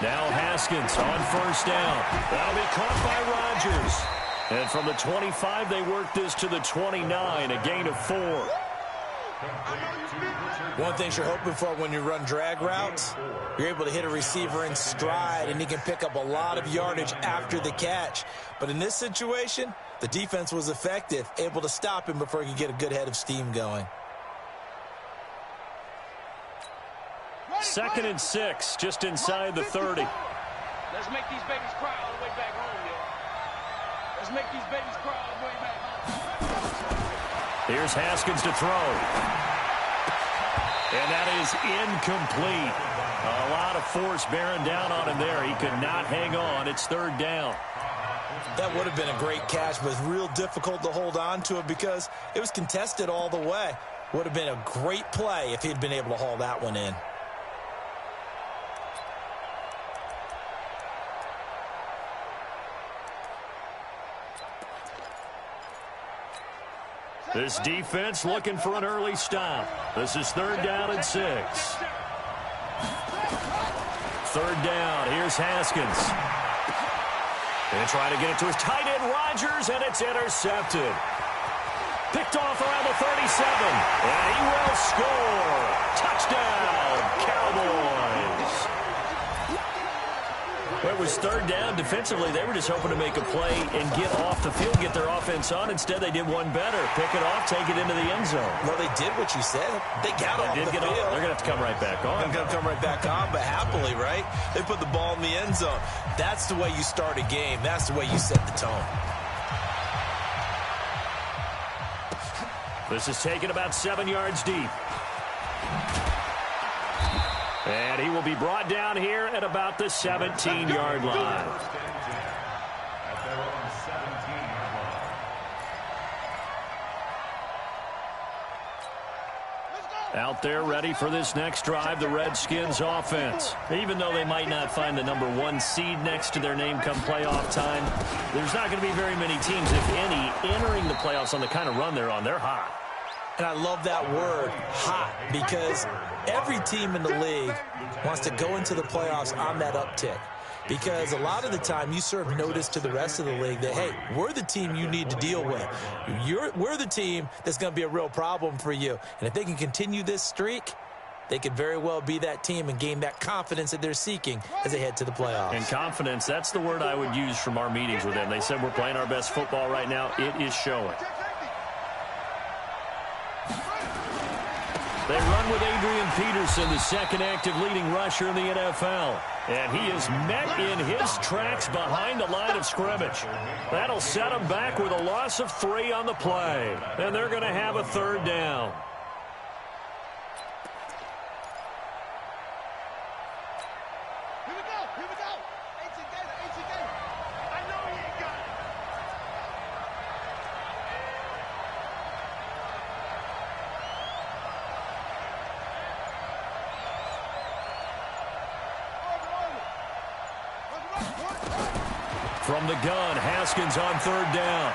Now Haskins on first down. That'll be caught by Rodgers. And from the 25, they work this to the 29, a gain of 4. One thing you're hoping for when you run drag routes, you're able to hit a receiver in stride, and he can pick up a lot of yardage after the catch. But in this situation, the defense was effective, able to stop him before he could get a good head of steam going. 2nd and 6, just inside the 30. Let's make these babies cry all the way back home, yo. Let's make these babies cry all the way back home. Here's Haskins to throw. And that is incomplete. A lot of force bearing down on him there. He could not hang on. It's 3rd down. That would have been a great catch, but it's real difficult to hold on to it because it was contested all the way. Would have been a great play if he'd been able to haul that one in. This defense looking for an early stop. This is 3rd down and 6. 3rd down. Here's Haskins. And trying to get it to his tight end, Rodgers, and it's intercepted. Picked off around the 37. And he will score. Touchdown, Cowboys. Well, it was 3rd down. Defensively, they were just hoping to make a play and get off the field, get their offense on. Instead, they did one better. Pick it off, take it into the end zone. Well, they did what you said. They got off the field. They're going to have to come right back on. They're going to come right back on, but happily, right? They put the ball in the end zone. That's the way you start a game. That's the way you set the tone. This is taken about 7 yards deep. And he will be brought down here at about the 17-yard line. Out there ready for this next drive, the Redskins offense. Even though they might not find the number 1 seed next to their name come playoff time, there's not going to be very many teams, if any, entering the playoffs on the kind of run they're on. They're hot. And I love that word, hot, because every team in the league wants to go into the playoffs on that uptick. Because a lot of the time you serve notice to the rest of the league that, hey, we're the team you need to deal with. We're the team that's going to be a real problem for you. And if they can continue this streak, they could very well be that team and gain that confidence that they're seeking as they head to the playoffs. And confidence, that's the word I would use from our meetings with them. They said we're playing our best football right now. It is showing. They run with Adrian Peterson, the 2nd active leading rusher in the NFL. And he is met in his tracks behind the line of scrimmage. That'll set him back with a loss of 3 on the play. And they're going to have a 3rd down. From the gun, Haskins on 3rd down.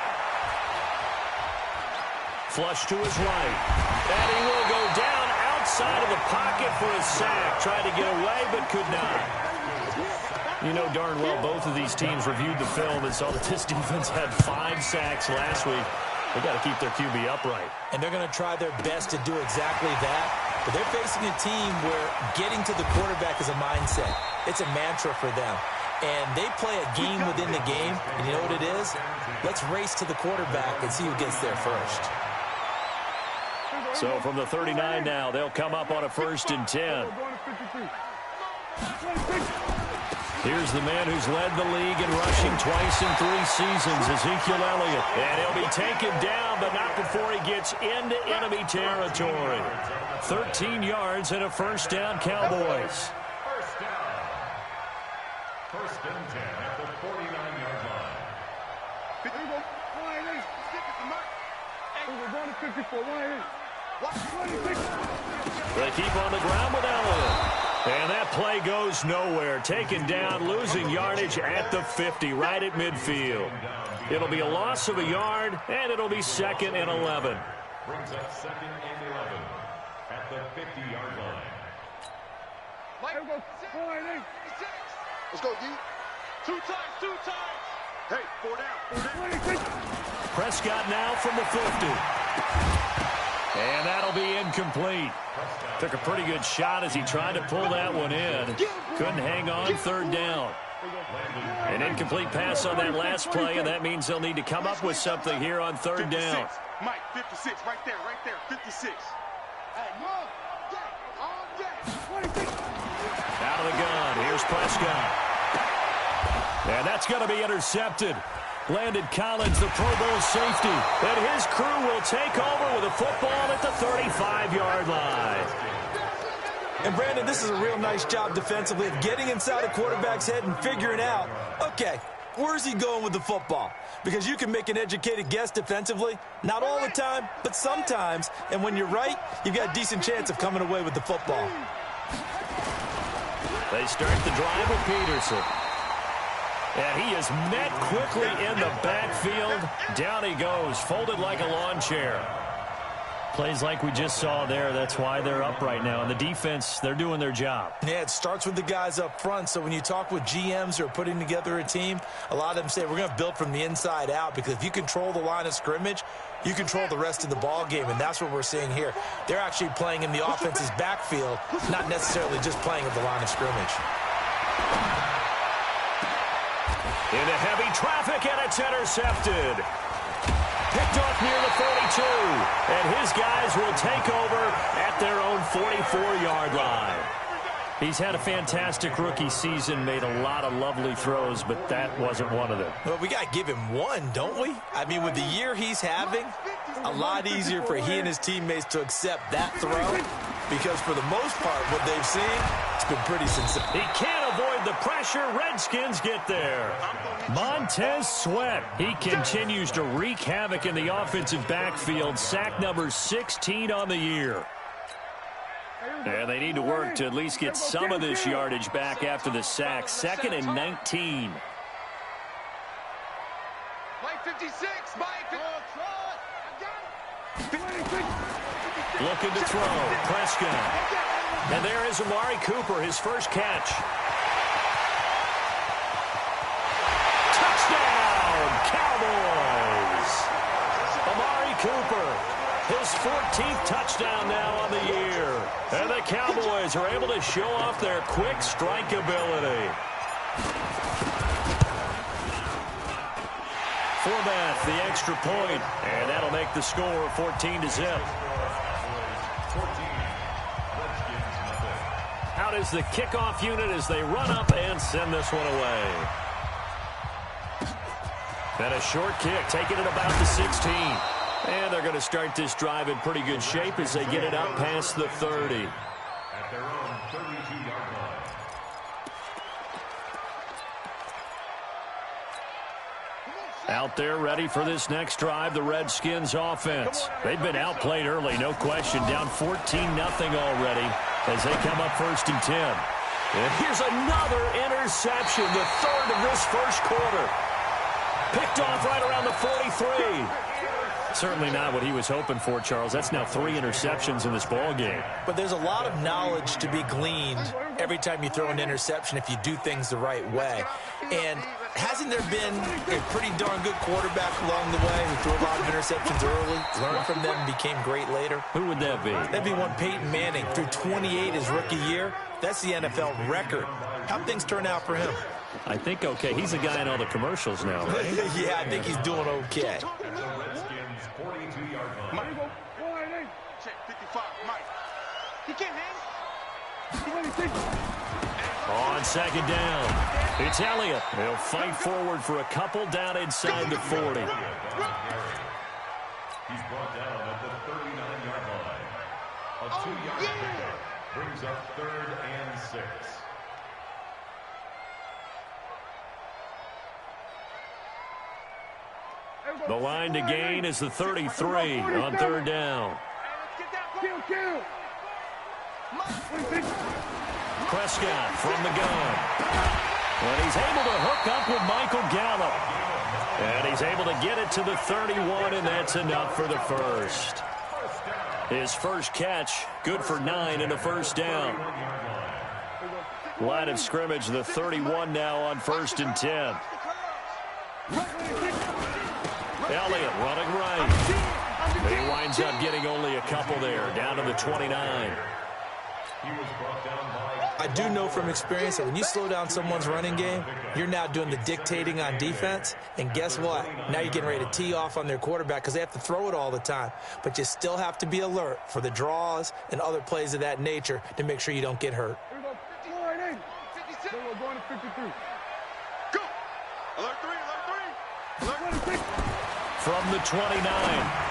Flush to his right. And he will go down outside of the pocket for a sack. Tried to get away, but could not. You know darn well both of these teams reviewed the film and saw that this defense had 5 sacks last week. They got to keep their QB upright. And they're going to try their best to do exactly that. But they're facing a team where getting to the quarterback is a mindset. It's a mantra for them. And they play a game within the game. And you know what it is? Let's race to the quarterback and see who gets there first. So from the 39 now, they'll come up on a 1st and 10. Here's the man who's led the league in rushing twice in 3 seasons, Ezekiel Elliott. And he'll be taken down, but not before he gets into enemy territory. 13 yards and a 1st down, Cowboys. 1st and 10 at the 49-yard line. They keep on the ground with Elliott. And that play goes nowhere. Taken down, losing yardage at the 50, right at midfield. It'll be a loss of a yard, and it'll be 2nd and 11. Brings up 2nd and 11 at at the 50-yard line. Let's go, D. Two times. Hey, 4 down. Prescott now from the 50. And that'll be incomplete. Took a pretty good shot as he tried to pull that one in. Couldn't hang on, 3rd down. An incomplete pass on that last play, and that means they'll need to come up with something here on 3rd down. Mike, 56, right there, 56. Out of the gun, here's Prescott. And that's going to be intercepted. Landon Collins, the Pro Bowl safety. And his crew will take over with a football at the 35-yard line. And, Brandon, this is a real nice job defensively of getting inside a quarterback's head and figuring out, okay, where's he going with the football? Because you can make an educated guess defensively. Not all the time, but sometimes. And when you're right, you've got a decent chance of coming away with the football. They start the drive with Peterson. And he is met quickly in the backfield. Down he goes, folded like a lawn chair. Plays like we just saw there. That's why they're up right now. And the defense, they're doing their job. Yeah, it starts with the guys up front. So when you talk with GMs who are putting together a team, a lot of them say we're going to build from the inside out, because if you control the line of scrimmage, you control the rest of the ball game, and that's what we're seeing here. They're actually playing in the offense's backfield, not necessarily just playing at the line of scrimmage. Into heavy traffic, and it's intercepted. Picked off near the 42, and his guys will take over at their own 44-yard line. He's had a fantastic rookie season, made a lot of lovely throws, but that wasn't one of them. Well, we got to give him one, don't we? I mean, with the year he's having, a lot easier for he and his teammates to accept that throw, because for the most part, what they've seen, it's been pretty sincere. He can't avoid the pressure. Redskins get there. Montez Sweat. He continues to wreak havoc in the offensive backfield. Sack number 16 on the year. And they need to work to at least get some of this yardage back after the sack. 2nd and 19. Mike 56, Mike. Looking to throw. Prescott. And there is Amari Cooper, his first catch. Touchdown, Cowboys! Amari Cooper, his 14th touchdown now on the year. And the Cowboys are able to show off their quick strike ability. Forbath, the extra point, and that'll make the score 14-0. Out is the kickoff unit as they run up and send this one away. And a short kick, taking it about the 16. And they're going to start this drive in pretty good shape as they get it up past the 30. At their own 32-yard line. Out there ready for this next drive, the Redskins offense. They've been outplayed early, no question. Down 14-0 already as they come up 1st and 10. And here's another interception, the 3rd of this first quarter. Picked off right around the 43. Certainly not what he was hoping for, Charles. That's now 3 interceptions in this ball game. But there's a lot of knowledge to be gleaned every time you throw an interception if you do things the right way. And hasn't there been a pretty darn good quarterback along the way who threw a lot of interceptions early, learned from them, and became great later? Who would that be? That'd be one Peyton Manning. Threw 28 his rookie year. That's the NFL record. How'd things turn out for him? I think okay. He's a guy in all the commercials now, right? Yeah, I think he's doing okay. Redskins 42-yard line. Check 55, Mike. He can't hang. On 2nd down, it's Elliott. He'll fight forward for a couple down inside the 40. He's brought down at the 39-yard line. A 2-yard pickup brings up 3rd and 6. The line to gain is the 33 on 3rd down. Prescott from the gun. And he's able to hook up with Michael Gallup. And he's able to get it to the 31, and that's enough for the first. His first catch, good for 9 and a first down. Line of scrimmage, the 31 now on 1st and 10. Elliott running right. He winds up getting only a couple there, down to the 29. I do know from experience that when you slow down someone's running game, you're now doing the dictating on defense. And guess what? Now you're getting ready to tee off on their quarterback because they have to throw it all the time. But you still have to be alert for the draws and other plays of that nature to make sure you don't get hurt. Here we go. 54 and 8. 56. So we're going to 53. Go. Alert 3. Alert 3. Alert 6. From the 29,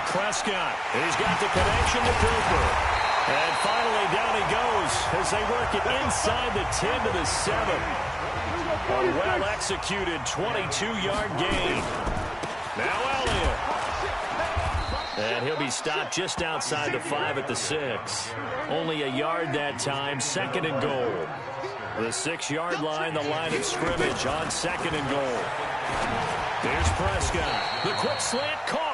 Prescott. He's got the connection to Cooper. And finally, down he goes as they work it inside the 10 to the 7. A well-executed 22-yard gain. Now Elliott. And he'll be stopped just outside the 5 at the 6. Only a yard that time, 2nd and goal. The 6-yard line, the line of scrimmage on 2nd and goal. Here's Prescott. The quick slant caught.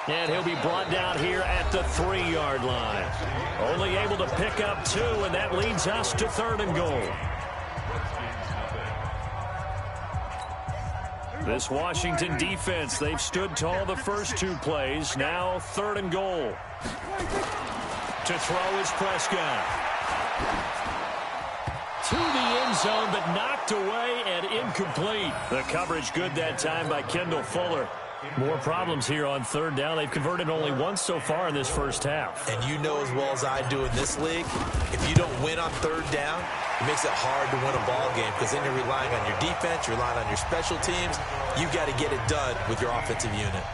And he'll be brought down here at the 3-yard line. Only able to pick up 2, and that leads us to 3rd and goal. This Washington defense, they've stood tall the first 2 plays. Now 3rd and goal. To throw is Prescott. To the end zone, but knocked away and incomplete. The coverage good that time by Kendall Fuller. More problems here on 3rd down. They've converted only once so far in this first half. And you know as well as I do in this league, if you don't win on 3rd down, it makes it hard to win a ball game because then you're relying on your defense, you're relying on your special teams. You've got to get it done with your offensive unit.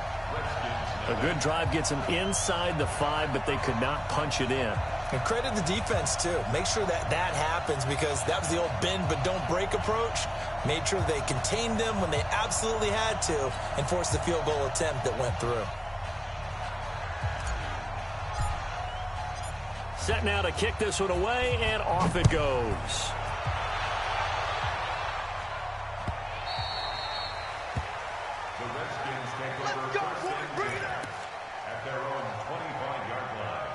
A good drive gets them inside the 5, but they could not punch it in. And credit the defense, too. Make sure that that happens because that was the old bend but don't break approach. Made sure they contained them when they absolutely had to and forced the field goal attempt that went through. Set now to kick this one away, and off it goes. The Redskins take over first and 10 at their own 25-yard line.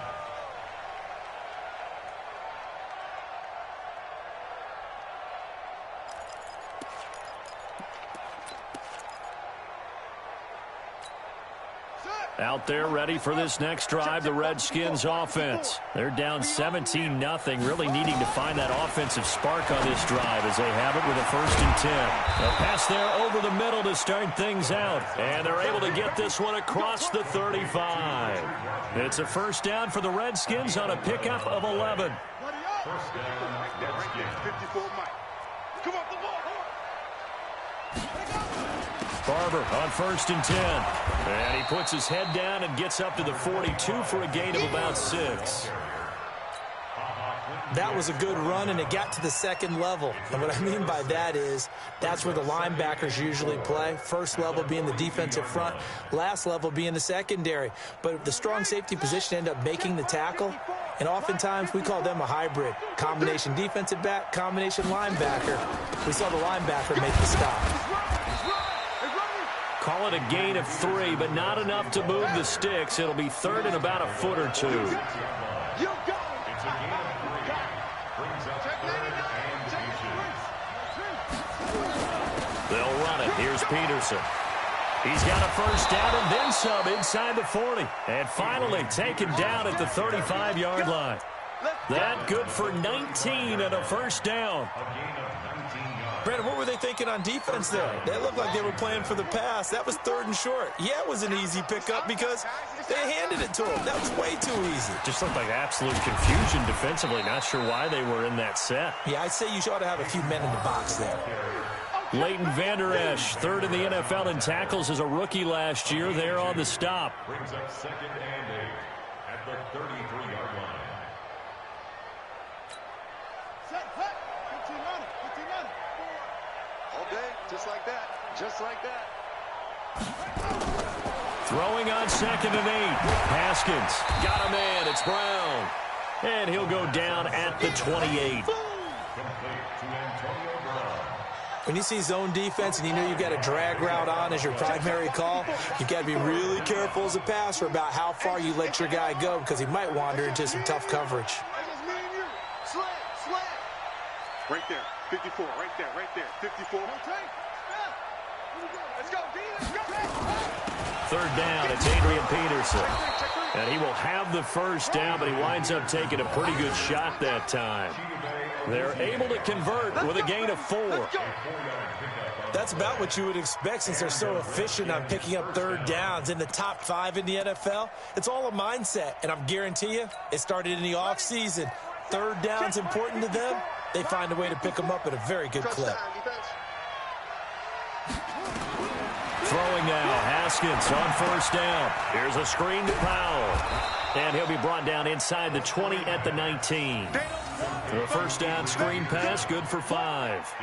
Out there ready for this next drive, the Redskins offense. They're down 17-0, really needing to find that offensive spark on this drive as they have it with a 1st and 10. A pass there over the middle to start things out, and they're able to get this one across the 35. It's a 1st down for the Redskins on a pickup of 11. First down, Redskins. 54 Mike. Come on, the ball. Barber on 1st and 10. And he puts his head down and gets up to the 42 for a gain of about 6. That was a good run, and it got to the 2nd level. And what I mean by that is that's where the linebackers usually play. First level being the defensive front, last level being the secondary. But the strong safety position ended up making the tackle, and oftentimes we call them a hybrid. Combination defensive back, combination linebacker. We saw the linebacker make the stop. Call it a gain of 3, but not enough to move the sticks. It'll be 3rd and about a foot or 2. It's a gain of 3. Brings up 3rd and inches. They'll run it. Here's Peterson. He's got a 1st down and then some inside the 40. And finally taken down at the 35-yard line. That good for 19 and a 1st down. Brandon, what were they thinking on defense there? They looked like they were playing for the pass. That was 3rd and short. Yeah, it was an easy pickup because they handed it to him. That was way too easy. Just looked like absolute confusion defensively. Not sure why they were in that set. Yeah, I'd say you ought to have a few men in the box there. Leighton Vander Esch, 3rd in the NFL in tackles as a rookie last year. There on the stop. Brings up 2nd and 8 at the 33-yard line. Just like that. Just like that. Throwing on 2nd and 8. Haskins got a man. It's Brown. And he'll go down at the 28. When you see zone defense and you know you've got a drag route on as your primary call, you've got to be really careful as a passer about how far you let your guy go because he might wander into some tough coverage. Right there, 54, right there, 54. Let's go, D, let's go. Third down, it's Adrian Peterson. And he will have the first down, but he winds up taking a pretty good shot that time. They're able to convert with a gain of 4. That's about what you would expect since they're so efficient on picking up third downs in the top 5 in the NFL. It's all a mindset, and I'm guarantee you it started in the offseason. Third down's important to them. They find a way to pick them up at a very good clip. Throwing now, Haskins on first down. Here's a screen to Powell. And he'll be brought down inside the 20 at the 19. The first down screen pass, good for 5.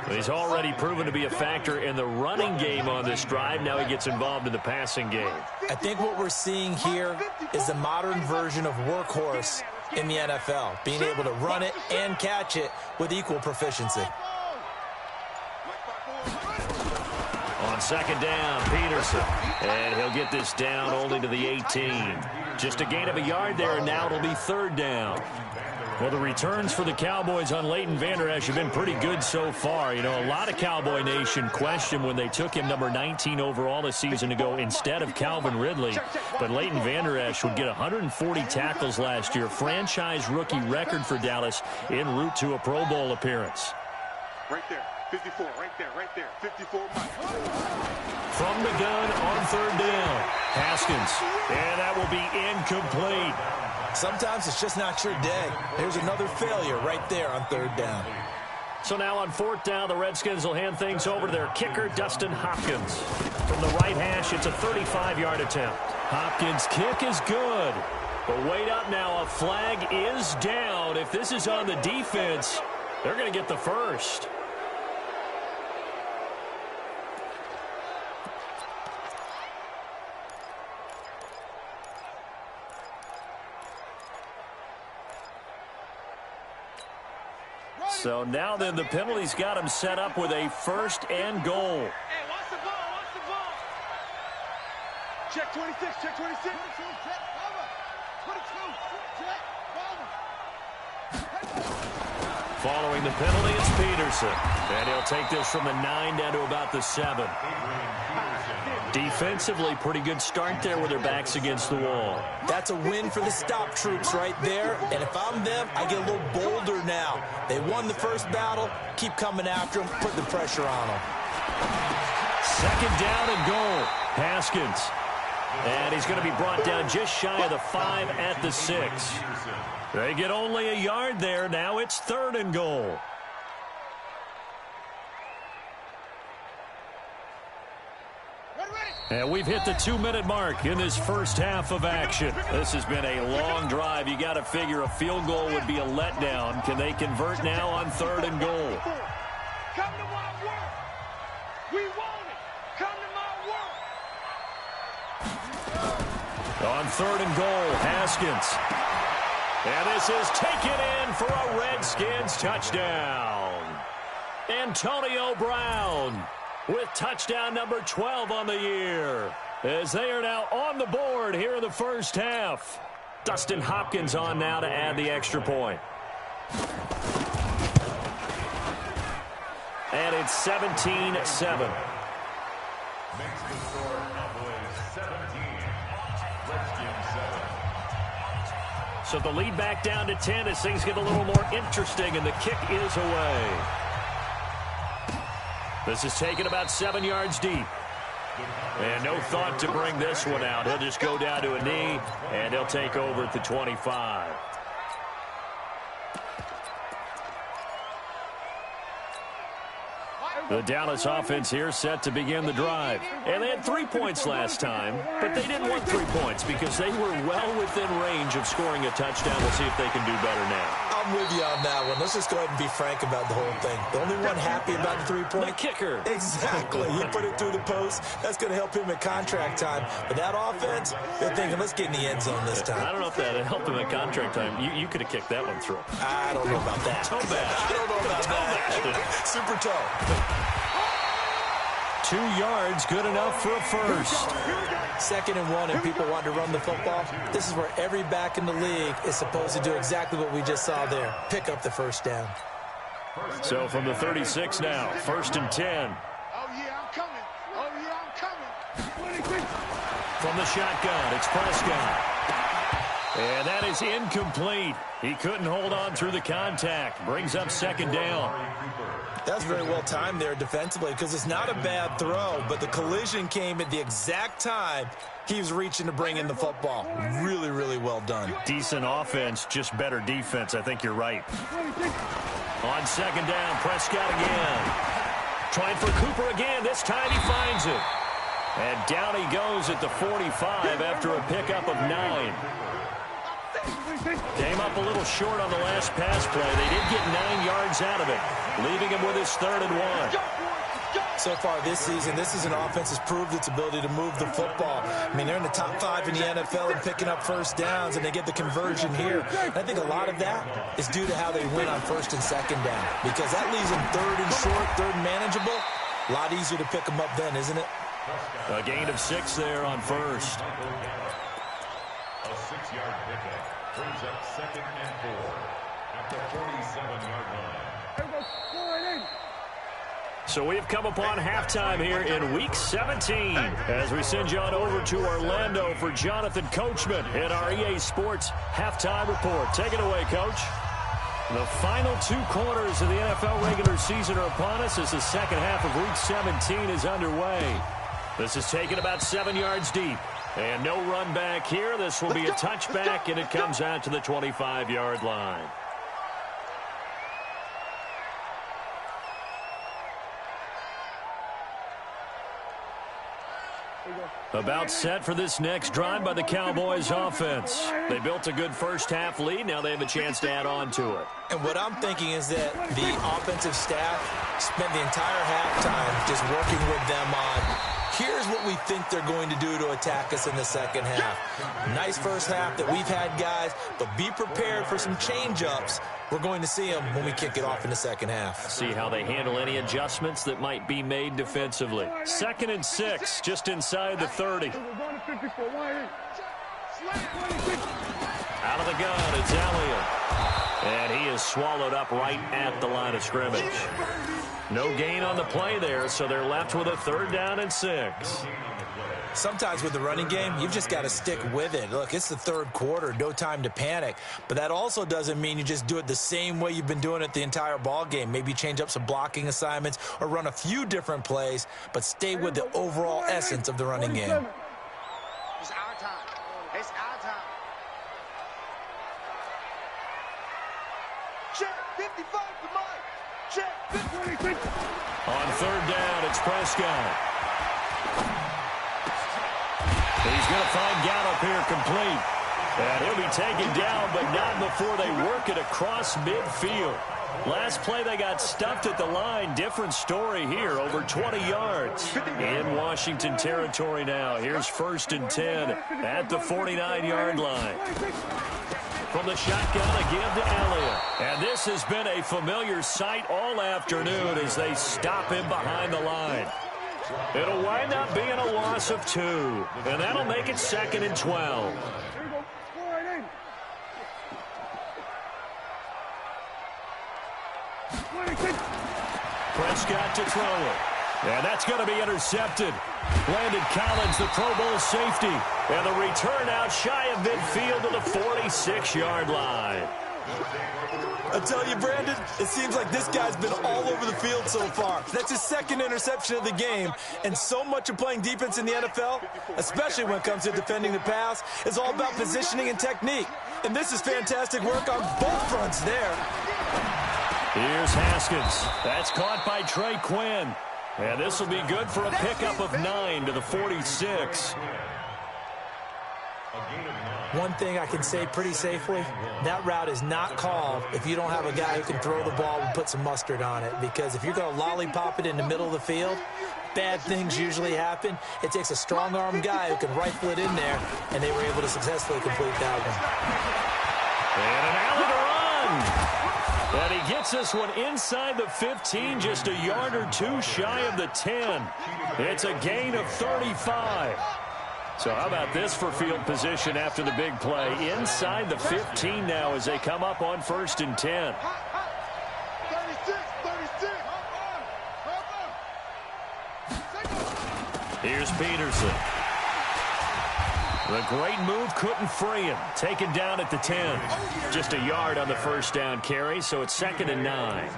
He's already proven to be a factor in the running game on this drive. Now he gets involved in the passing game. I think what we're seeing here is the modern version of workhorse in the NFL, being able to run it and catch it with equal proficiency. On second down, Peterson. And he'll get this down only to the 18. Just a gain of a yard there, and now it'll be third down. Well, the returns for the Cowboys on Leighton Vander Esch have been pretty good so far. You know, a lot of Cowboy Nation questioned when they took him number 19 overall a season ago instead of Calvin Ridley. But Leighton Vander Esch would get 140 tackles last year, franchise rookie record for Dallas en route to a Pro Bowl appearance. Right there, 54, right there, 54. From the gun on third down, Haskins. And that will be incomplete. Sometimes it's just not your day. There's another failure right there on third down. So now on fourth down, the Redskins will hand things over to their kicker, Dustin Hopkins. From the right hash, it's a 35-yard attempt. Hopkins' kick is good. But wait up now, a flag is down. If this is on the defense, they're going to get the first. So now then, the penalty's got him set up with a first and goal. Hey, watch the ball, watch the ball. Check 26, check 26. Check, over. 22, check, over. Following the penalty, it's Peterson. And he'll take this from the 9 down to about the 7. Defensively, pretty good start there with their backs against the wall. That's a win for the stop troops right there. And if I'm them, I get a little bolder now. They won the first battle. Keep coming after them. Put the pressure on them. Second down and goal. Haskins. And he's going to be brought down just shy of the 5 at the 6. They get only a yard there. Now it's third and goal. And we've hit the 2-minute mark in this first half of action. This has been a long drive. You got to figure a field goal would be a letdown. Can they convert now on third and goal? Come to my work. We want it. Come to my work. On third and goal, Haskins. And this is taken in for a Redskins touchdown. Antonio Brown with touchdown number 12 on the year, as they are now on the board here in the first half. Dustin Hopkins on now to add the extra point. And it's 17-7. Makes the score Cowboys 17, Redskins 7. So the lead back down to 10 as things get a little more interesting, and the kick is away. This is taken about 7 yards deep. And no thought to bring this one out. He'll just go down to a knee, and he'll take over at the 25. The Dallas offense here set to begin the drive. And they had 3 points last time, but they didn't want 3 points because they were well within range of scoring a touchdown. We'll see if they can do better now. I'm with you on that one. Let's just go ahead and be frank about the whole thing. The only one happy about the 3-point? The kicker. Exactly. He put it through the post. That's going to help him at contract time. But that offense, they're thinking, let's get in the end zone this time. I don't know if that helped him at contract time. You could have kicked that one through. I don't know about that. Toe bash. I don't know about that. Super toe. 2 yards, good enough for a first. 2nd and 1, and people want to run the football. This is where every back in the league is supposed to do exactly what we just saw there. Pick up the first down. So from the 36 now, 1st and 10. Oh, yeah, I'm coming. Oh, yeah, I'm coming. From the shotgun, it's Prescott. And that is incomplete. He couldn't hold on through the contact. Brings up 2nd down. That's very well timed there defensively because it's not a bad throw, but the collision came at the exact time he was reaching to bring in the football. Really, really well done. Decent offense, just better defense. I think you're right. On 2nd down, Prescott again. Trying for Cooper again. This time he finds it. And down he goes at the 45 after a pickup of 9. Came up a little short on the last pass play. They did get 9 yards out of it, leaving him with his 3rd and 1. So far this season, this is an offense that's proved its ability to move the football. I mean, they're in the top 5 in the NFL in picking up first downs, and they get the conversion here. And I think a lot of that is due to how they win on 1st and 2nd down, because that leaves them 3rd and short, 3rd and manageable. A lot easier to pick them up then, isn't it? A gain of 6 there on 1st. A 6-yard pickup brings up 2nd and 4 at the 47-yard line. So we've come upon halftime here in Week 17 as we send you on over to Orlando for Jonathan Coachman in our EA Sports Halftime Report. Take it away, Coach. The final 2 quarters of the NFL regular season are upon us as the second half of Week 17 is underway. This is taken about 7 yards deep. And no run back here. This will be a touchback, and it comes out to the 25-yard line. About set for this next drive by the Cowboys offense. They built a good first half lead. Now they have a chance to add on to it. And what I'm thinking is that the offensive staff spent the entire halftime just working with them on, here's what we think they're going to do to attack us in the second half. Nice first half that we've had, guys, but be prepared for some change-ups. We're going to see them when we kick it off in the second half. See how they handle any adjustments that might be made defensively. 2nd and 6, just inside the 30. Out of the gun, it's Elliott. And he is swallowed up right at the line of scrimmage. No gain on the play there, so they're left with a 3rd down and 6. Sometimes with the running game, you've just got to stick with it. Look, it's the 3rd quarter, no time to panic. But that also doesn't mean you just do it the same way you've been doing it the entire ball game. Maybe change up some blocking assignments or run a few different plays, but stay with the overall essence of the running game. It's our time. It's our time. Check 55 to Mike. Check 50. On 3rd down, it's Prescott. He's going to find Gallup here complete. And he'll be taken down, but not before they work it across midfield. Last play, they got stuffed at the line. Different story here, over 20 yards. In Washington territory now. Here's 1st and 10 at the 49-yard line. From the shotgun, a give to Elliott. And this has been a familiar sight all afternoon as they stop him behind the line. It'll wind up being a loss of 2, and that'll make it 2nd and 12. Prescott to throw it. And that's going to be intercepted. Landon Collins, the Pro Bowl safety. And the return out shy of midfield to the 46-yard line. I tell you, Brandon, it seems like this guy's been all over the field so far. That's his 2nd interception of the game. And so much of playing defense in the NFL, especially when it comes to defending the pass, is all about positioning and technique. And this is fantastic work on both fronts there. Here's Haskins. That's caught by Trey Quinn. And this will be good for a pickup of 9 to the 46. One thing I can say pretty safely, that route is not called if you don't have a guy who can throw the ball and put some mustard on it. Because if you're going to lollipop it in the middle of the field, bad things usually happen. It takes a strong-arm guy who can rifle it in there, and they were able to successfully complete that one. And an alley to run. And he gets this one inside the 15, just a yard or two shy of the 10. It's a gain of 35. So how about this for field position after the big play? Inside the 15 now as they come up on 1st and 10. 36. Here's Peterson. The great move couldn't free him. Taken down at the 10. Just a yard on the first down carry, so it's 2nd and 9.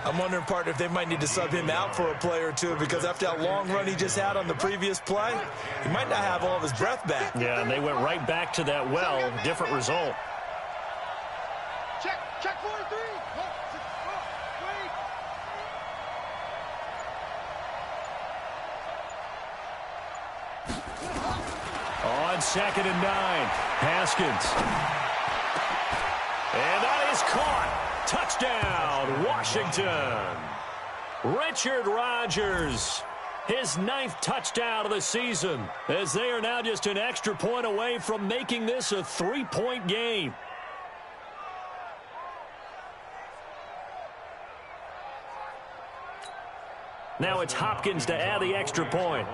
I'm wondering, partner, if they might need to sub him out for a play or two, because after that long run he just had on the previous play, he might not have all of his breath back. Yeah, and they went right back to that well. Different result. Check 43. On 2nd and 9, Haskins. And that is caught. Touchdown, Washington. Richard Rodgers, his 9th touchdown of the season, as they are now just an extra point away from making this a 3-point game. Now it's Hopkins to add the extra point.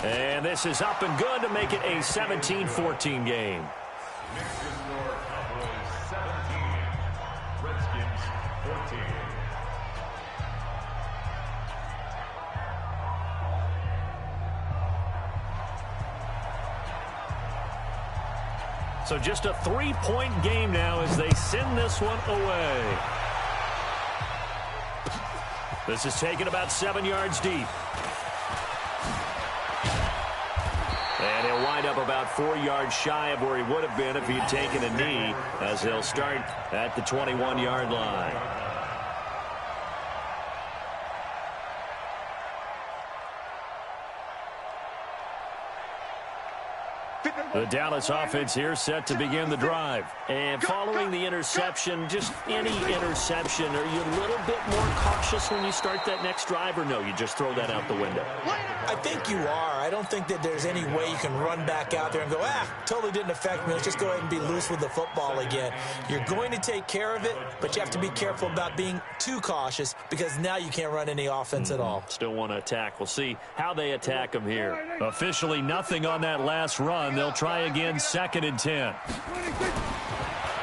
And this is up and good to make it a 17-14 game. Next to score, Cowboys 17, Redskins 14. So just a 3-point game now as they send this one away. This is taken about 7 yards deep. And he'll wind up about 4 yards shy of where he would have been if he had taken a knee, as he'll start at the 21-yard line. The Dallas offense here set to begin the drive. And following the interception, just any interception, are you a little bit more cautious when you start that next drive, or no, you just throw that out the window? I think you are. I don't think that there's any way you can run back out there and go, totally didn't affect me. Let's just go ahead and be loose with the football again. You're going to take care of it, but you have to be careful about being too cautious, because now you can't run any offense at all. Still want to attack. We'll see how they attack them here. Officially nothing on that last run. They'll try again, 2nd and 10.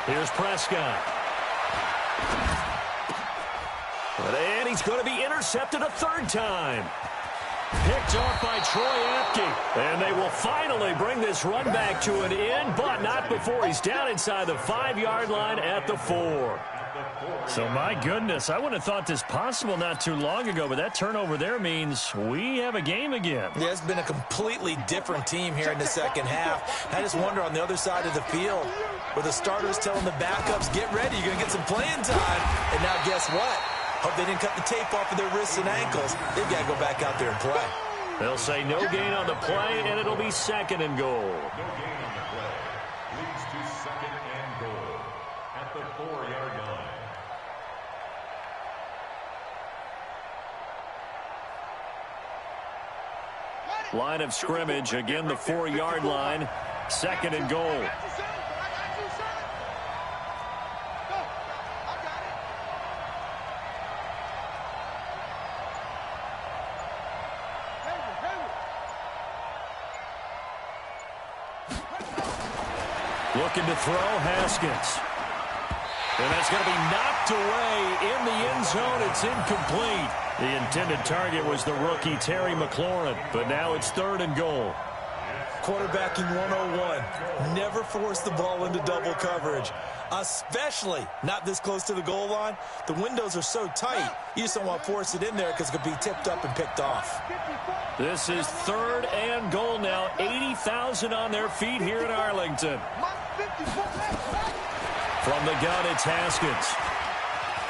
Here's Prescott. And he's going to be intercepted a 3rd time. Picked off by Troy Apke. And they will finally bring this run back to an end, but not before he's down inside the 5-yard line at the 4. So, my goodness, I wouldn't have thought this possible not too long ago, but that turnover there means we have a game again. Yeah, it's been a completely different team here in the second half. I just wonder on the other side of the field, where the starters telling the backups, get ready, you're going to get some playing time. And now guess what? Hope they didn't cut the tape off of their wrists and ankles. They've got to go back out there and play. They'll say no gain on the play, and it'll be 2nd and goal. No gain on the play. Leads to 2nd and goal at the 4-yard line. Line of scrimmage, again the 4-yard line, 2nd and goal. Looking to throw, Haskins. And that's going to be knocked away in the end zone. It's incomplete. The intended target was the rookie Terry McLaurin, but now it's 3rd and goal. Quarterbacking 101. Never force the ball into double coverage, especially not this close to the goal line. The windows are so tight, you just don't want to force it in there because it could be tipped up and picked off. This is 3rd and goal now. 80,000 on their feet here in Arlington. From the gun, it's Haskins.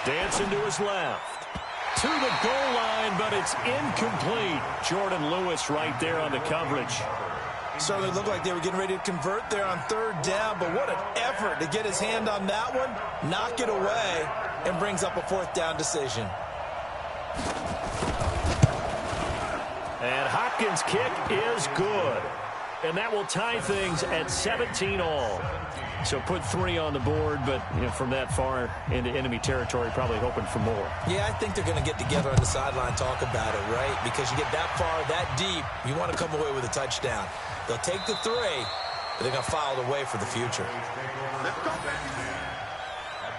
Dancing to his left. To the goal line, but it's incomplete. Jordan Lewis right there on the coverage. Certainly looked like they were getting ready to convert there on 3rd down, but what an effort to get his hand on that one, knock it away, and brings up a 4th down decision. And Hopkins' kick is good. And that will tie things at 17 all. So put 3 on the board, but from that far into enemy territory, probably hoping for more. Yeah, I think they're going to get together on the sideline, talk about it, right? Because you get that far, that deep, you want to come away with a touchdown. They'll take the 3, but they're going to file it away for the future. At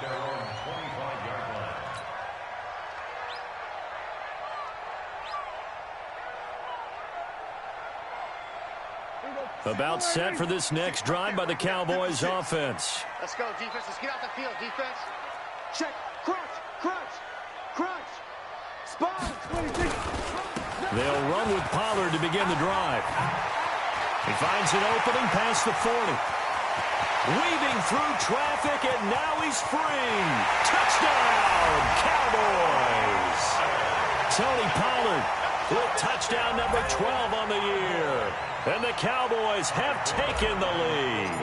their own 25-yard line. About set for this next drive by the Cowboys offense. Let's go, defense. Let's get out the field, defense. Check. Crunch. Crunch. Crunch. Spot. They'll run with Pollard to begin the drive. He finds an opening past the 40. Weaving through traffic, and now he's free. Touchdown, Cowboys. Tony Pollard with touchdown number 12 on the year. And the Cowboys have taken the lead.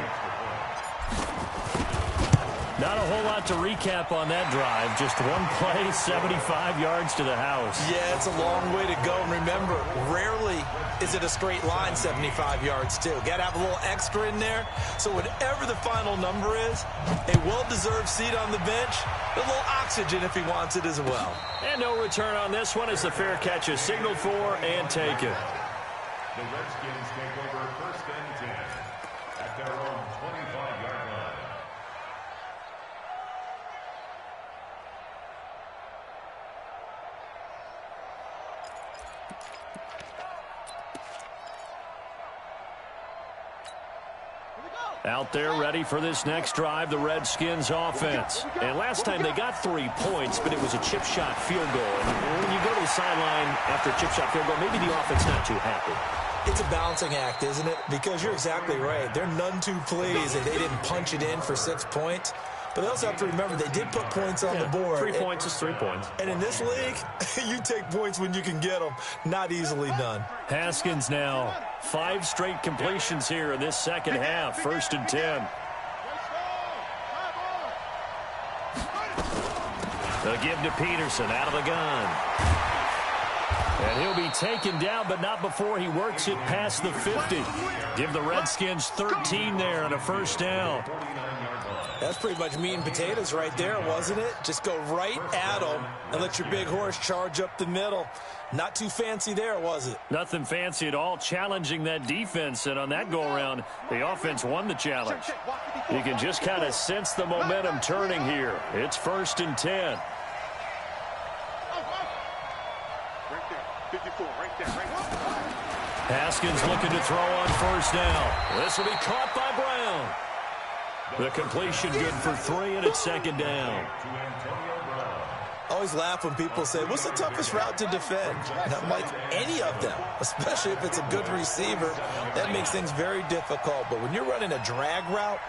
Not a whole lot to recap on that drive. Just one play, 75 yards to the house. Yeah, it's a long way to go. And remember, rarely is it a straight line 75 yards, too. Got to have a little extra in there. So whatever the final number is, a well-deserved seat on the bench, a little oxygen if he wants it as well. And no return on this one as the fair catch is signaled for and taken. The Redskins take over 1st and 10 at their own 25-yard line. Out there ready for this next drive, the Redskins offense. And last time they got 3 points, but it was a chip shot field goal. And when you go to the sideline after a chip shot field goal, maybe the offense not too happy. It's a balancing act, isn't it? Because you're exactly right. They're none too pleased that they didn't punch it in for 6 points. But they also have to remember they did put points on the board. 3 points is 3 points. And in this league, you take points when you can get them. Not easily done. Haskins now 5 straight completions here in this second half. 1st and 10. The give to Peterson out of the gun. And he'll be taken down, but not before he works it past the 50. Give the Redskins 13 there on a 1st down. That's pretty much meat and potatoes right there, wasn't it? Just go right at them and let your big horse charge up the middle. Not too fancy there, was it? Nothing fancy at all, challenging that defense. And on that go-around, the offense won the challenge. You can just kind of sense the momentum turning here. It's 1st and 10. Right there. 54. Right there. Right there. Haskins looking to throw on 1st down. This will be caught by Brown. The completion good for 3, and it's 2nd down. I always laugh when people say, what's the toughest route to defend? And I'm like, any of them, especially if it's a good receiver. That makes things very difficult. But when you're running a drag route,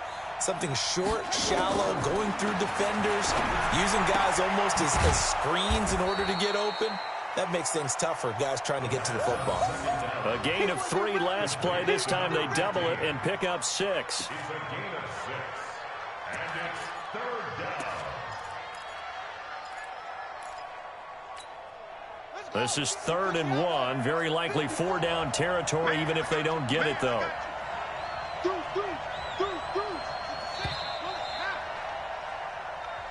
something short, shallow, going through defenders, using guys almost as screens in order to get open, that makes things tough for guys trying to get to the football. A gain of 3 last play. This time they double it and pick up 6. It's a gain of 6. And it's 3rd down. This is 3rd and 1. Very likely 4-down territory, even if they don't get it, though.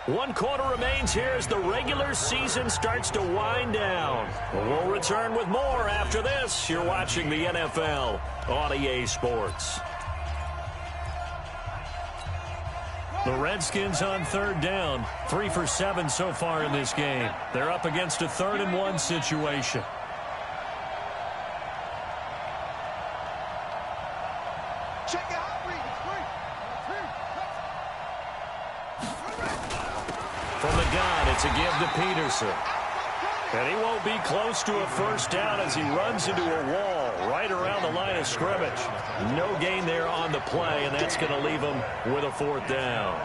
One quarter remains here as the regular season starts to wind down. We'll return with more after this. You're watching the NFL on EA Sports. The Redskins on 3rd down. 3 for 7 so far in this game. They're up against a 3rd and 1 situation. Check it out, Reed. It's free. From the gun, it's a give to Peterson. And he won't be close to a 1st down as he runs into a wall right around the line of scrimmage. No gain there on the play, and that's going to leave him with a 4th down.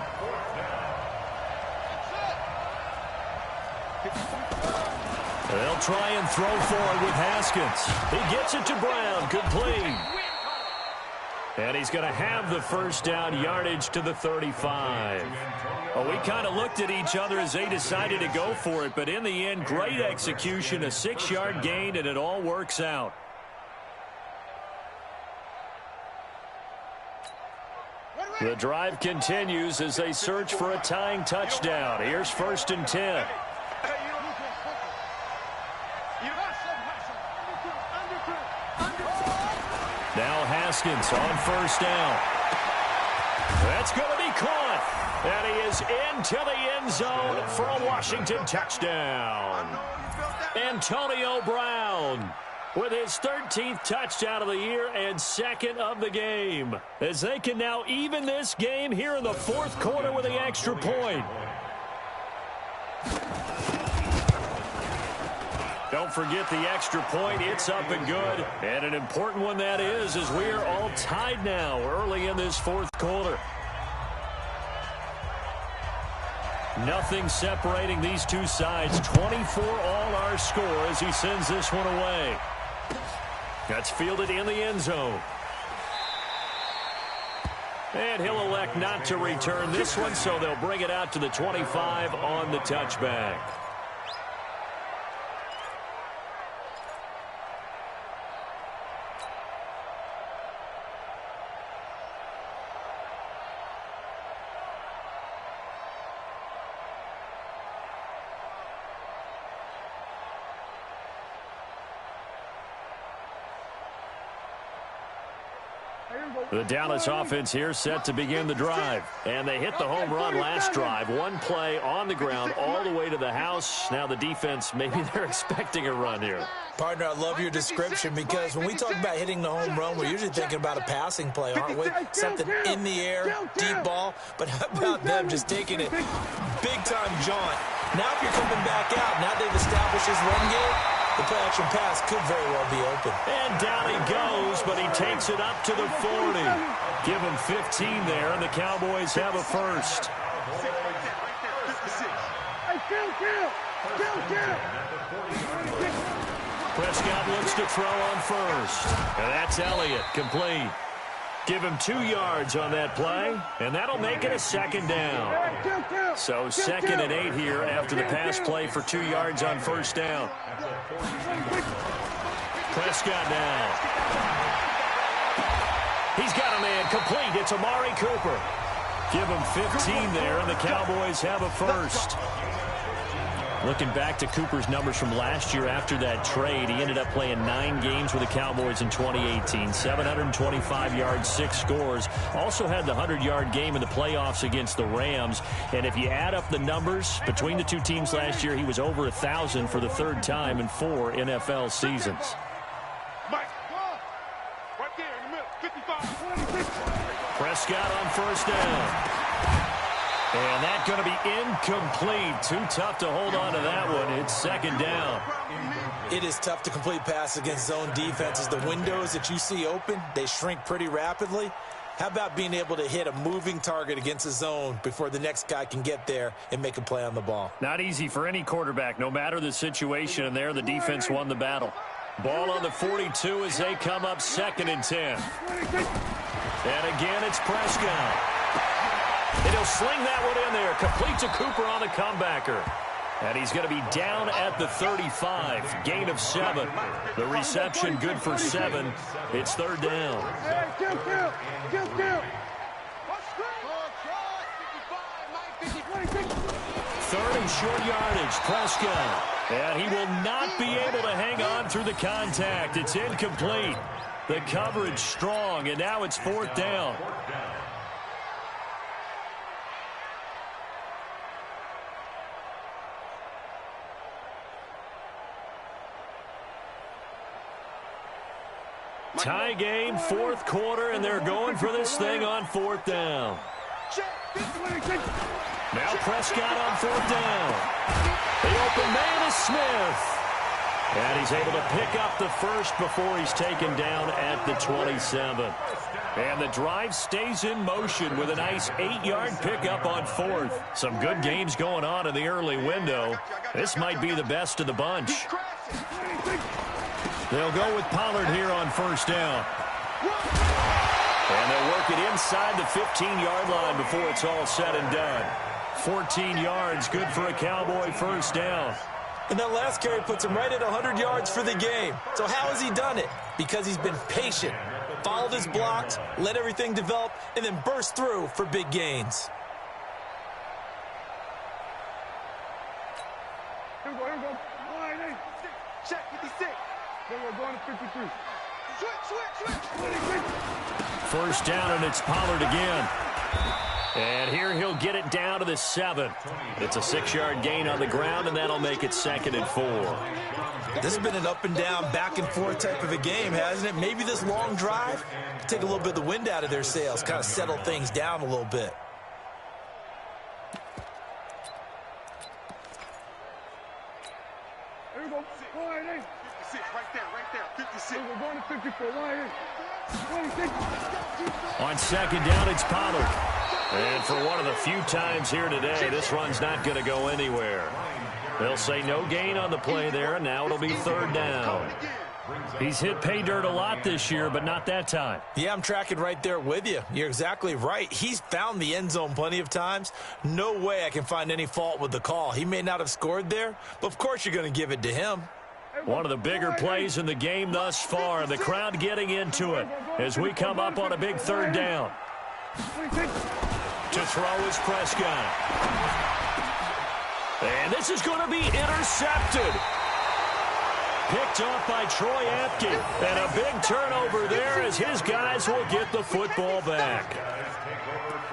They'll try and throw forward with Haskins. He gets it to Brown. Complete. And he's going to have the first down, yardage to the 35. Well, we kind of looked at each other as they decided to go for it, but in the end, great execution, a 6-yard gain, and it all works out. The drive continues as they search for a tying touchdown. Here's 1st and 10. Now Haskins on 1st down. That's going to be caught. And he is into the end zone for a Washington touchdown. Antonio Brown with his 13th touchdown of the year and 2nd of the game, as they can now even this game here in the 4th quarter with the extra point. Don't forget the extra point. It's up and good. And an important one that is, as we are all tied now early in this 4th quarter. Nothing separating these two sides. 24 all our score as he sends this one away. That's fielded in the end zone. And he'll elect not to return this one, so they'll bring it out to the 25 on the touchback. The Dallas offense here set to begin the drive. And they hit the home run last drive. One play on the ground all the way to the house. Now the defense, maybe they're expecting a run here. Partner, I love your description, because when we talk about hitting the home run, we're usually thinking about a passing play, aren't we? Something in the air, deep ball. But how about them just taking it big-time jaunt? Now if you're coming back out, now they've established this run game, the play-action pass could very well be open. And down he goes, but he takes it up to the 40. Give him 15 there, and the Cowboys have a first. Prescott looks to throw on first. And that's Elliott, complete. Give him 2 yards on that play, and that'll make it a 2nd down. So 2nd and 8 here after the pass play for 2 yards on 1st down. Prescott now. He's got a man complete. It's Amari Cooper. Give him 15 there, and the Cowboys have a first. Looking back to Cooper's numbers from last year after that trade, he ended up playing 9 games with the Cowboys in 2018. 725 yards, 6 scores. Also had the 100-yard game in the playoffs against the Rams. And if you add up the numbers between the two teams last year, he was over 1,000 for the 3rd time in 4 NFL seasons. Prescott on 1st down. And that's going to be incomplete. Too tough to hold on to that one. It's 2nd down. It is tough to complete pass against zone defenses. The windows that you see open, they shrink pretty rapidly. How about being able to hit a moving target against a zone before the next guy can get there and make a play on the ball? Not easy for any quarterback, no matter the situation. And there, the defense won the battle. Ball on the 42 as they come up 2nd and 10. And again, it's Prescott. And he'll sling that one in there. Complete to Cooper on the comebacker. And he's going to be down at the 35. Gain of 7. The reception good for 7. It's 3rd down. 3rd and short yardage. Prescott. And he will not be able to hang on through the contact. It's incomplete. The coverage strong, and now it's 4th down. Tie game, 4th quarter, and they're going for this thing on 4th down. Now Prescott on 4th down. The open man is Smith. And he's able to pick up the first before he's taken down at the 27. And the drive stays in motion with a nice 8-yard pickup on 4th. Some good games going on in the early window. This might be the best of the bunch. They'll go with Pollard here on 1st down. And they'll work it inside the 15-yard line before it's all said and done. 14 yards, good for a Cowboy first down. And that last carry puts him right at 100 yards for the game. So how has he done it? Because he's been patient, followed his blocks, let everything develop, and then burst through for big gains. Here we go. Check, 56. We're going to 53. Switch. First down, and it's Pollard again. And here he'll get it down to the 7. It's a 6-yard gain on the ground, and that'll make it 2nd and 4. This has been an up-and-down, back-and-forth type of a game, hasn't it? Maybe this long drive take a little bit of the wind out of their sails, kind of settle things down a little bit. Here we go. 56, right there. 56. We're going to 54. 26. On second down, it's Pollard. And for one of the few times here today, this run's not going to go anywhere. They'll say no gain on the play there, and now it'll be 3rd down. He's hit pay dirt a lot this year, but not that time. Yeah, I'm tracking right there with you. You're exactly right. He's found the end zone plenty of times. No way I can find any fault with the call. He may not have scored there, but of course you're going to give it to him. One of the bigger plays in the game thus far. The crowd getting into it as we come up on a big 3rd down. To throw is Prescott. And this is going to be intercepted. Picked off by Troy Apke. And a big turnover there as his guys will get the football back.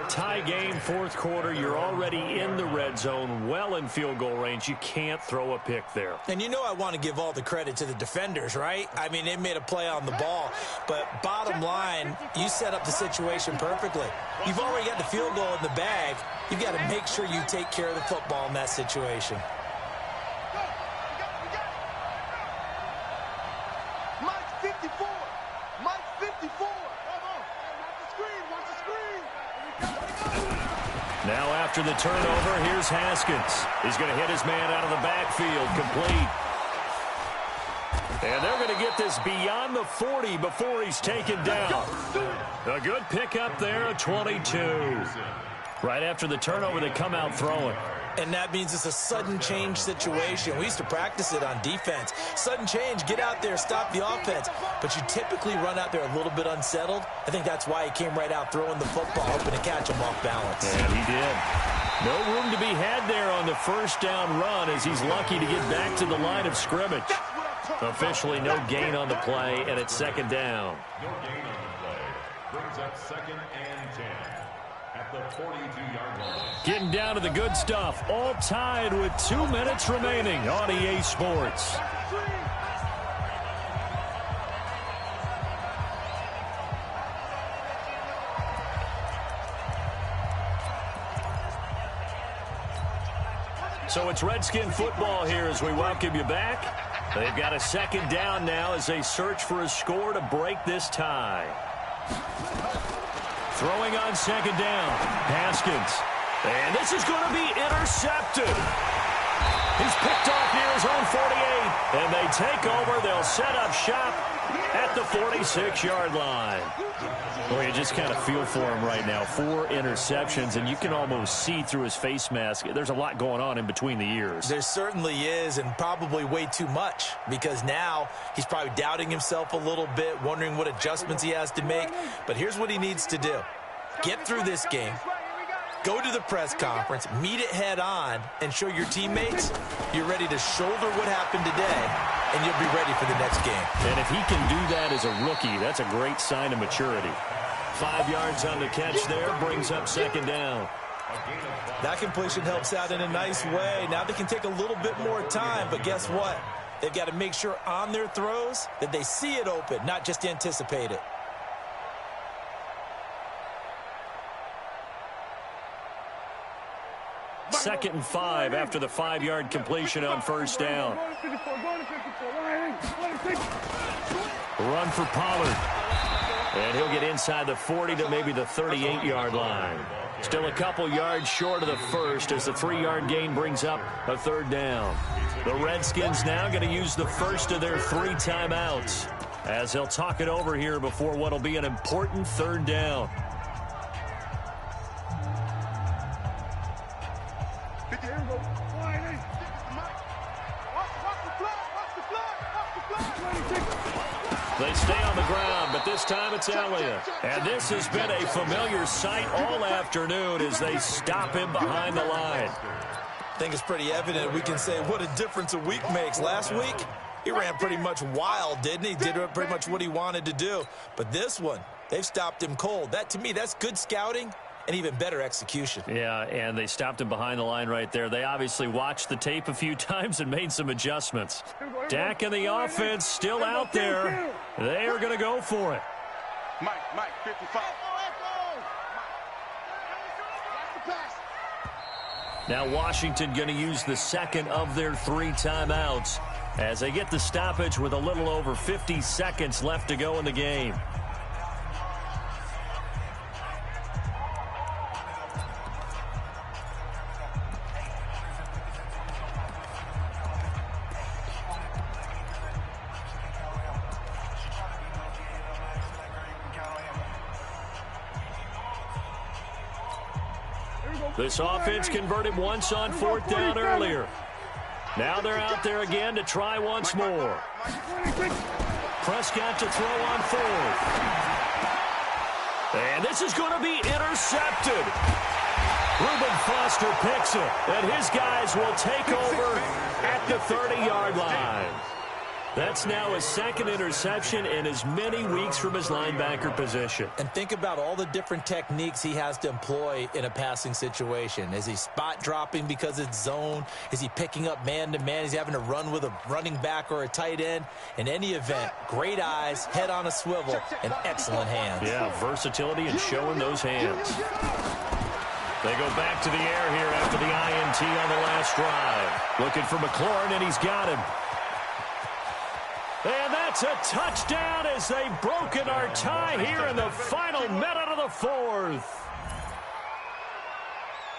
Tie game, 4th quarter. You're already in the red zone, well in field goal range. You can't throw a pick there. And you know I want to give all the credit to the defenders, right? I mean, they made a play on the ball. But bottom line, you set up the situation perfectly. You've already got the field goal in the bag. You've got to make sure you take care of the football in that situation. Mike 54. Mike 54. Watch the screen. Now after the turnover, here's Haskins. He's going to hit his man out of the backfield, complete. And they're going to get this beyond the 40 before he's taken down. A good pickup there, a 22. Right after the turnover, they come out throwing. And that means it's a sudden change situation. We used to practice it on defense. Sudden change, get out there, stop the offense. But you typically run out there a little bit unsettled. I think that's why he came right out throwing the football, hoping to catch him off balance. And he did. No room to be had there on the first down run as he's lucky to get back to the line of scrimmage. Officially no gain on the play, and it's 2nd down. No gain on the play. Brings up 2nd and 10 at the 42-yard line. Getting down to the good stuff. All tied with 2 minutes remaining on EA Sports. So it's Redskin football here as we welcome you back. They've got a 2nd down now as they search for a score to break this tie. Throwing on 2nd down, Haskins. And this is going to be intercepted. He's picked off near his own 48. And they take over. They'll set up shop at the 46-yard line. Well, you just kind of feel for him right now. 4 interceptions, and you can almost see through his face mask. There's a lot going on in between the ears. There certainly is, and probably way too much, because now he's probably doubting himself a little bit, wondering what adjustments he has to make. But here's what he needs to do. Get through this game. Go to the press conference, meet it head on, and show your teammates you're ready to shoulder what happened today, and you'll be ready for the next game. And if he can do that as a rookie, that's a great sign of maturity. 5 yards on the catch there, brings up 2nd down. That completion helps out in a nice way. Now they can take a little bit more time, but guess what? They've got to make sure on their throws that they see it open, not just anticipate it. Second and 5 after the 5-yard completion on first down. Run for Pollard. And he'll get inside the 40 to maybe the 38-yard line. Still a couple yards short of the first as the 3-yard gain brings up a 3rd down. The Redskins now going to use the first of their 3 timeouts. as they'll talk it over here before what will be an important third down. They stay on the ground, but this time it's Elliott. And this has been a familiar sight all afternoon as they stop him behind the line. I think it's pretty evident. We can say what a difference a week makes. Last week, he ran pretty much wild, didn't he? Did pretty much what he wanted to do. But this one, they've stopped him cold. That, to me, that's good scouting and even better execution. Yeah, and they stopped him behind the line right there. They obviously watched the tape a few times and made some adjustments. Dak and the offense still out there. They are going to go for it. Mike, 55. Now Washington going to use the second of their 3 timeouts as they get the stoppage with a little over 50 seconds left to go in the game. This offense converted once on 4th down earlier. Now they're out there again to try once more. Prescott to throw on 4th. And this is going to be intercepted. Reuben Foster picks it, and his guys will take over at the 30-yard line. That's now his second interception in as many weeks from his linebacker position. And think about all the different techniques he has to employ in a passing situation. Is he spot dropping because it's zone? Is he picking up man-to-man? Is he having to run with a running back or a tight end? In any event, great eyes, head on a swivel, and excellent hands. Yeah, versatility and showing those hands. They go back to the air here after the INT on the last drive. Looking for McLaurin, and he's got him. And that's a touchdown as they've broken our tie here in the final minute of the 4th.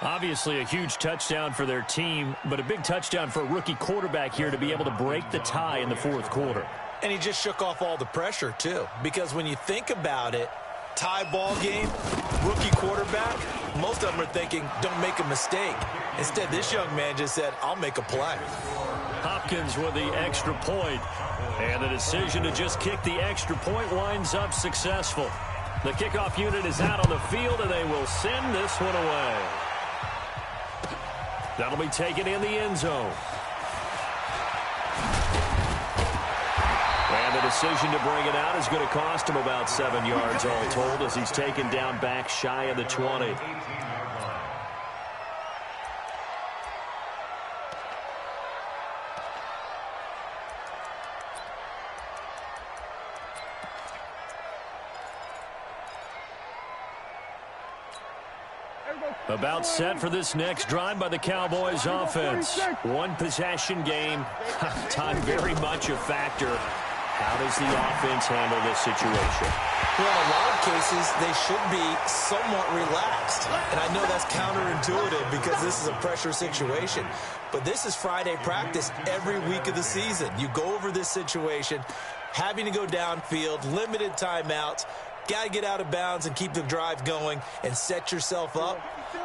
Obviously a huge touchdown for their team, but a big touchdown for a rookie quarterback here to be able to break the tie in the 4th quarter. And he just shook off all the pressure, too. Because when you think about it, tie ball game, rookie quarterback, most of them are thinking, don't make a mistake. Instead, this young man just said, I'll make a play. Hopkins with the extra point. And the decision to just kick the extra point winds up successful. The kickoff unit is out on the field, and they will send this one away. That'll be taken in the end zone. And the decision to bring it out is going to cost him about 7 yards all told as he's taken down back shy of the 20. About set for this next drive by the Cowboys offense. One possession game. Time very much a factor. How does the offense handle this situation? Well, in a lot of cases, they should be somewhat relaxed. And I know that's counterintuitive because this is a pressure situation. But this is Friday practice every week of the season. You go over this situation, having to go downfield, limited timeouts, got to get out of bounds and keep the drive going and set yourself up.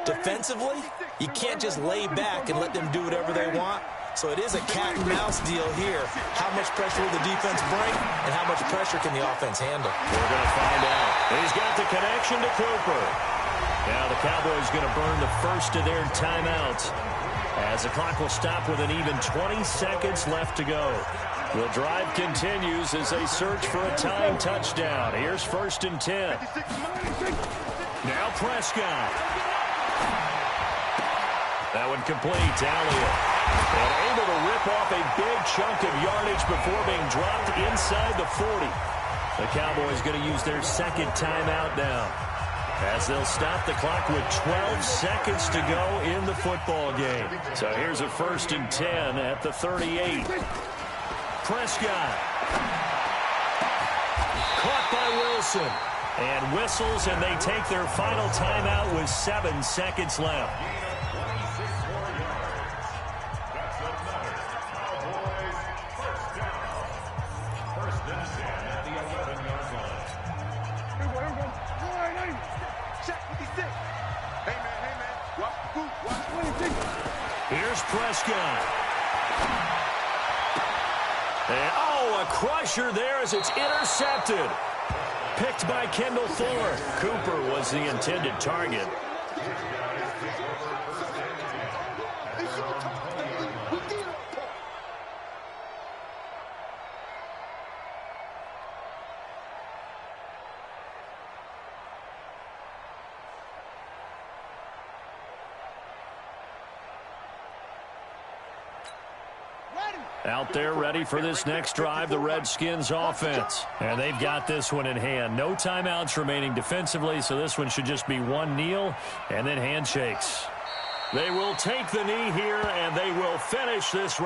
Defensively, you can't just lay back and let them do whatever they want. So it is a cat and mouse deal here. How much pressure will the defense bring and how much pressure can the offense handle? We're going to find out. He's got the connection to Cooper. Now the Cowboys going to burn the first of their timeouts as the clock will stop with an even 20 seconds left to go. The drive continues as they search for a tying touchdown. Here's 1st and 10. Now Prescott. That one complete to Elliott. And able to rip off a big chunk of yardage before being dropped inside the 40. The Cowboys going to use their second timeout now as they'll stop the clock with 12 seconds to go in the football game. So here's a 1st and 10 at the 38. Prescott. Caught by Wilson. And whistles, and they take their final timeout with 7 seconds left. That's another Cowboys first down. 1st and 10 at the Here's Prescott. And, oh, a crusher there as it's intercepted. Picked by Kendall Fuller. Cooper was the intended target. Out there ready for this next drive, the Redskins offense. And they've got this one in hand. No timeouts remaining defensively, so this one should just be one kneel and then handshakes. They will take the knee here, and they will finish this.